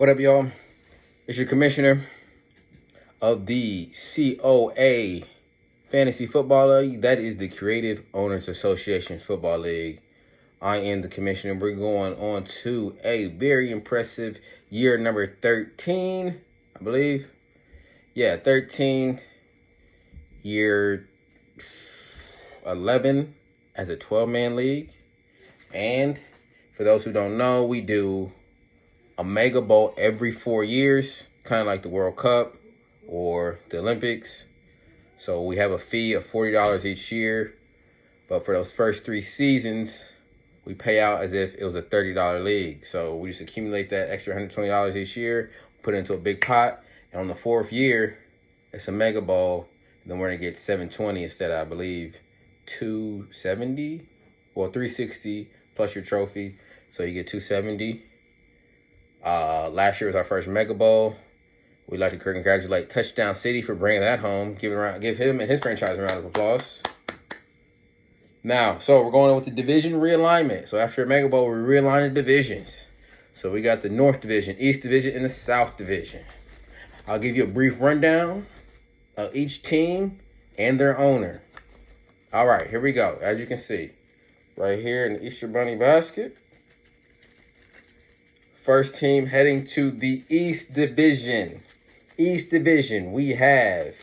What up, y'all? It's your commissioner of the COA Fantasy Football League. That is the Creative Owners Association Football League. I am the commissioner. We're going on to a very impressive year number 13, I believe. Yeah, 13, year 11 as a 12-man league. And for those who don't know, we do a mega bowl every 4 years, kind of like the World Cup or the Olympics. So we have a fee of $40 each year. But for those first 3 seasons, we pay out as if it was a $30 league. So we just accumulate that extra $120 each year, put it into a big pot. And on the 4th year, it's a mega bowl. Then we're going to get $720 instead of, I believe, $270. Well, $360 plus your trophy. So you get $270. Last year was our first mega bowl. We'd like to congratulate Touchdown City for bringing that home. Give him and his franchise a round of applause. Now, so we're going on with the division realignment. So after a mega bowl, we realign the divisions. So we got the North Division, East Division, and the South Division. I'll give you a brief rundown of each team and their owner. All right, here we go. As you can see, right here in the Easter Bunny basket. First team heading to the East Division. East Division, we have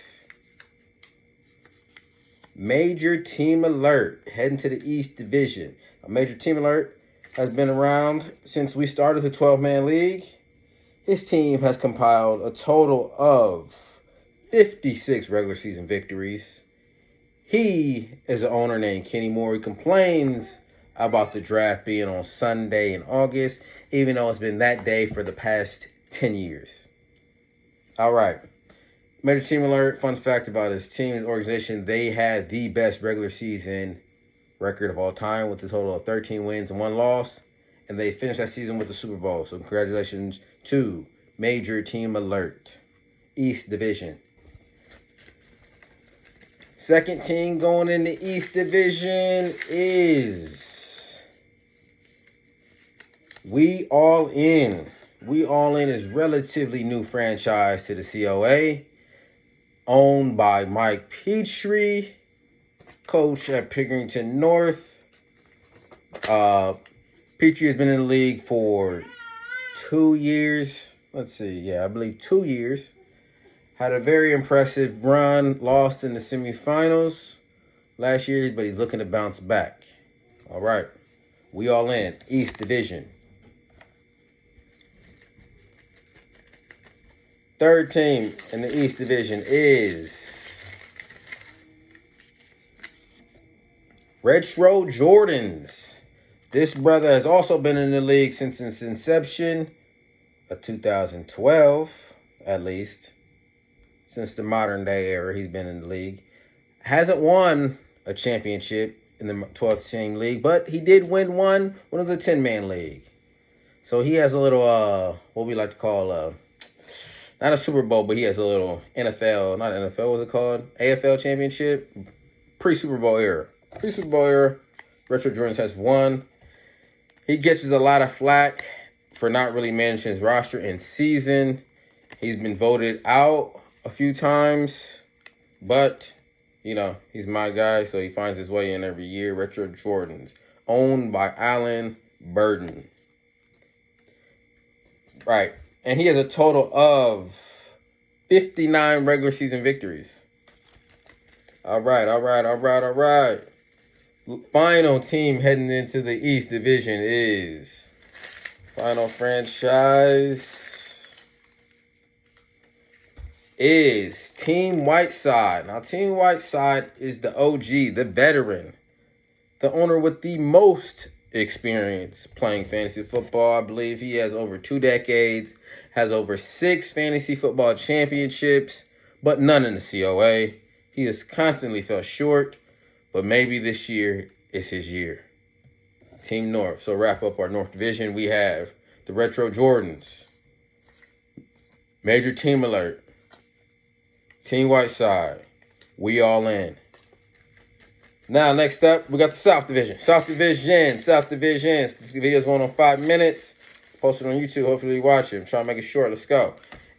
Major Team Alert heading to the East Division. A Major Team Alert has been around since we started the 12-man league. His team has compiled a total of 56 regular season victories. He is an owner named Kenny Moore. He complains about the draft being on Sunday in August, even though it's been that day for the past 10 years. All right. Major Team Alert, fun fact about his team, his organization, they had the best regular season record of all time with a total of 13 wins and 1 loss, and they finished that season with the Super Bowl. So congratulations to Major Team Alert, East Division. Second team going in the East Division is We All In. We All In is relatively new franchise to the COA, owned by Mike Petrie, coach at Pickerington North. Petrie has been in the league for 2 years. Let's see, yeah, I believe 2 years. Had a very impressive run, lost in the semifinals last year, but he's looking to bounce back. All right, We All In, East Division. Third team in the East Division is Retro Jordans. This brother has also been in the league since its inception of 2012, at least. Since the modern day era, he's been in the league. Hasn't won a championship in the 12-team league, but he did win one when it was a 10-man league. So he has a little, what we like to call, not a Super Bowl, but he has a little NFL, not NFL, what was it called? AFL championship, pre-Super Bowl era. Pre-Super Bowl era, Retro Jordans has won. He gets a lot of flack for not really managing his roster in season. He's been voted out a few times, but, you know, he's my guy, so he finds his way in every year. Retro Jordans, owned by Alan Burden. Right. And he has a total of 59 regular season victories. All right. Final team heading into the East Division is final franchise is Team Whiteside. Now, Team Whiteside is the OG, the veteran, the owner with the most experience playing fantasy football. I believe he has over 2 decades, has over 6 fantasy football championships, but none in the COA. He has constantly fell short, but maybe this year is his year. Team North. So wrap up our North Division. We have the Retro Jordans, Major Team Alert, Team Whiteside, We All In. Now, next up, we got the South Division. South Division. This video is going on 5 minutes. Posted on YouTube. Hopefully you watch it. I'm trying to make it short. Let's go.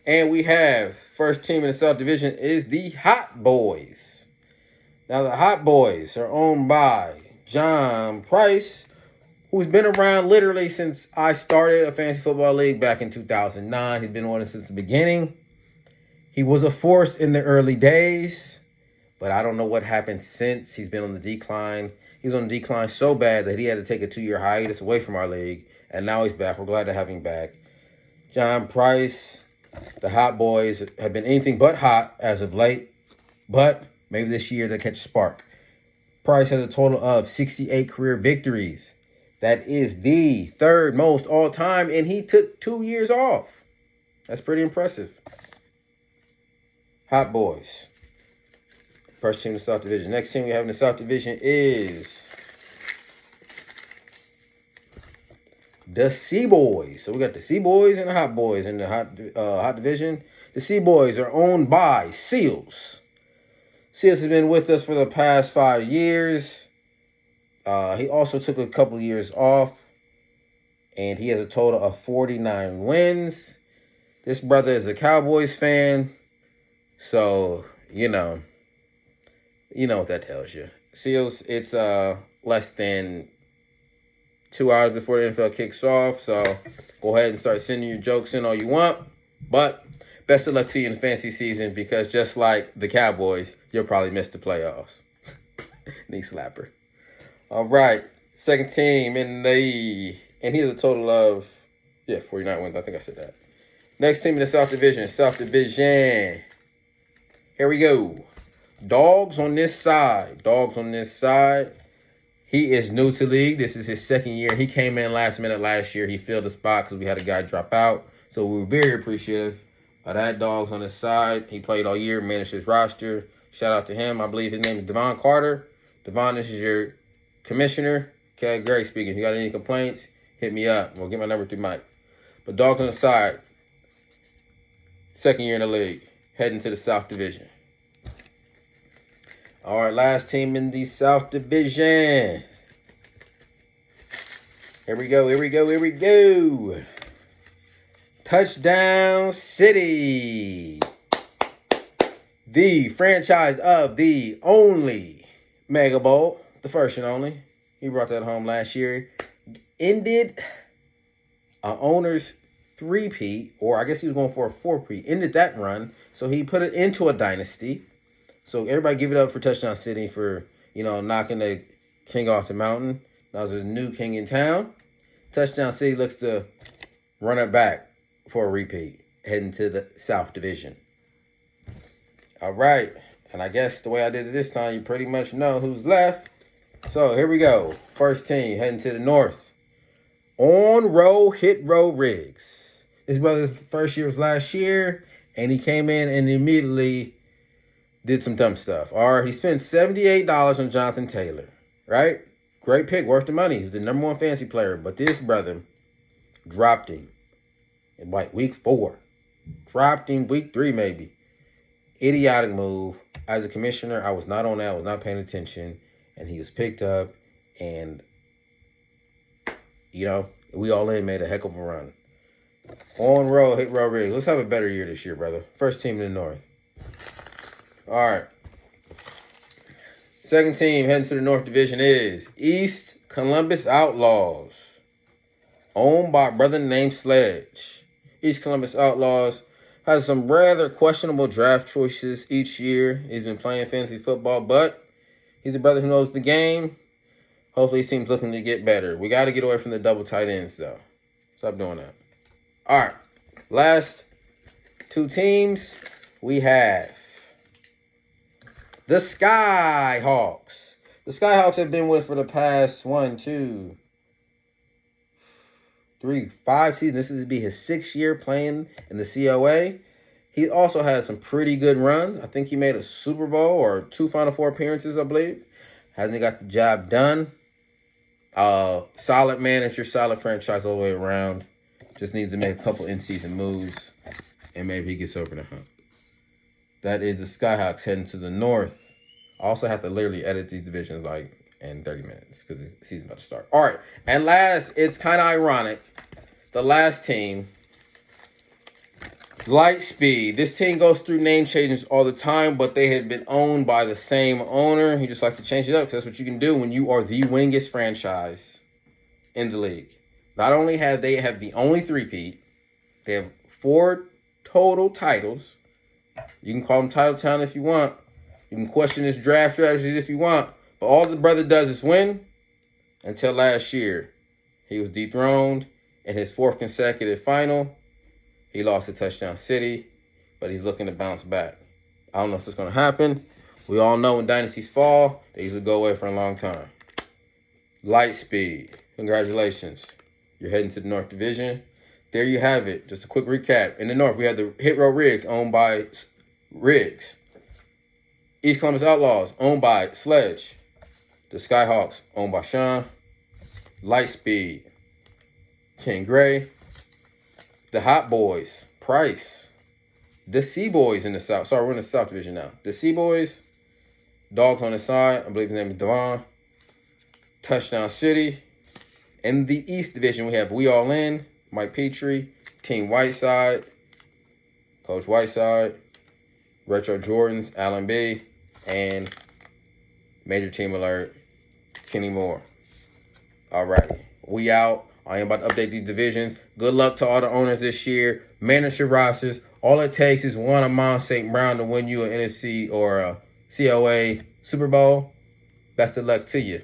And we have first team in the South Division is the Hot Boys. Now the Hot Boys are owned by John Price, who's been around literally since I started a fantasy football league back in 2009. He's been on it since the beginning. He was a force in the early days, but I don't know what happened since. He's been on the decline. He's on the decline so bad that he had to take a 2-year hiatus away from our league, and now he's back. We're glad to have him back. John Price, the Hot Boys have been anything but hot as of late, but maybe this year they'll catch a spark. Price has a total of 68 career victories. That is the third most all time, and he took 2 years off. That's pretty impressive. Hot Boys. First team in the South Division. Next team we have in the South Division is the Sea Boys. So we got the Sea Boys and the Hot Boys in the Hot Division. The Sea Boys are owned by Seals. Seals has been with us for the past 5 years. He also took a couple of years off, and he has a total of 49 wins. This brother is a Cowboys fan, so you know what that tells you. Seals, it's less than 2 hours before the NFL kicks off, so go ahead and start sending your jokes in all you want. But best of luck to you in the fantasy season, because just like the Cowboys, you'll probably miss the playoffs. Knee slapper. All right, second team in the, and he has a total of 49 wins. I think I said that. Next team in the South Division. Here we go. Dogs on this side. He is new to league. This is his second year. He came in last minute last year. He filled the spot because we had a guy drop out. So we were very appreciative of that. Dogs on this side. He played all year, managed his roster. Shout out to him. I believe his name is Devon Carter. Devon, this is your commissioner. Okay, Greg speaking. If you got any complaints, hit me up. We'll get my number through Mike. But dogs on the side. Second year in the league. Heading to the South Division. All right, last team in the South Division. Here we go. Touchdown City. The franchise of the only Mega Bowl, the first and only. He brought that home last year. Ended an owner's 3-peat, or I guess he was going for a 4-peat. Ended that run, so he put it into a dynasty. So everybody give it up for Touchdown City for, knocking the king off the mountain. Now there's a new king in town. Touchdown City looks to run it back for a repeat, heading to the South Division. All right. And I guess the way I did it this time, you pretty much know who's left. So here we go. First team heading to the North. Hit Row Riggs. His brother's first year was last year, and he came in and immediately did some dumb all right, he spent $78 on Jonathan Taylor, right? Great pick, worth the money. He's the number 1 fantasy player. But this brother dropped him in week 4. Dropped him week 3 maybe. Idiotic move. As a commissioner, I was not on that. I was not paying attention. And he was picked up. And, we all made a heck of a run. Hit Row Riggs. Let's have a better year this year, brother. First team in the North. All right. Second team heading to the North Division is East Columbus Outlaws. Owned by a brother named Sledge. East Columbus Outlaws has some rather questionable draft choices each year. He's been playing fantasy football, but he's a brother who knows the game. Hopefully, his team's looking to get better. We got to get away from the double tight ends, though. Stop doing that. All right. Last 2 teams we have the Skyhawks. The Skyhawks have been with for the past 5 seasons. This is be his 6th year playing in the COA. He also had some pretty good runs. I think he made a Super Bowl or 2 Final Four appearances, I believe. Hasn't got the job done. Solid manager, solid franchise all the way around. Just needs to make a couple in-season moves, and maybe he gets over the hump. That is the Skyhawks heading to the North. I also have to literally edit these divisions in 30 minutes because the season's about to start. All right, and last, it's kind of ironic the last team, Lightspeed. This team goes through name changes all the time, but they had been owned by the same owner. He just likes to change it up because that's what you can do when you are the winningest franchise in the league. Not only have they have the only three-peat, they have 4 total titles. You can call them Title Town if you want. You can question his draft strategies if you want. But all the brother does is win until last year. He was dethroned in his 4th consecutive final. He lost to Touchdown City, but he's looking to bounce back. I don't know if it's going to happen. We all know when dynasties fall, they usually go away for a long time. Lightspeed, congratulations. You're heading to the North Division. There you have it. Just a quick recap. In the North, we have the Hit Row Rigs, owned by Riggs. East Columbus Outlaws, owned by Sledge. The Skyhawks, owned by Sean. Lightspeed, King Gray. The Hot Boys, Price. The Sea Boys in the South. Sorry, we're in the South Division now. The Sea Boys, Dogs on the side. I believe his name is Devon. Touchdown City. In the East Division, we have We All In, Mike Petrie, Team Whiteside, Coach Whiteside, Retro Jordans, Alan B, and Major Team Alert, Kenny Moore. All right, we out. I am about to update these divisions. Good luck to all the owners this year. Manage your rosters. All it takes is one Amon St. Brown to win you an NFC or a COA Super Bowl. Best of luck to you.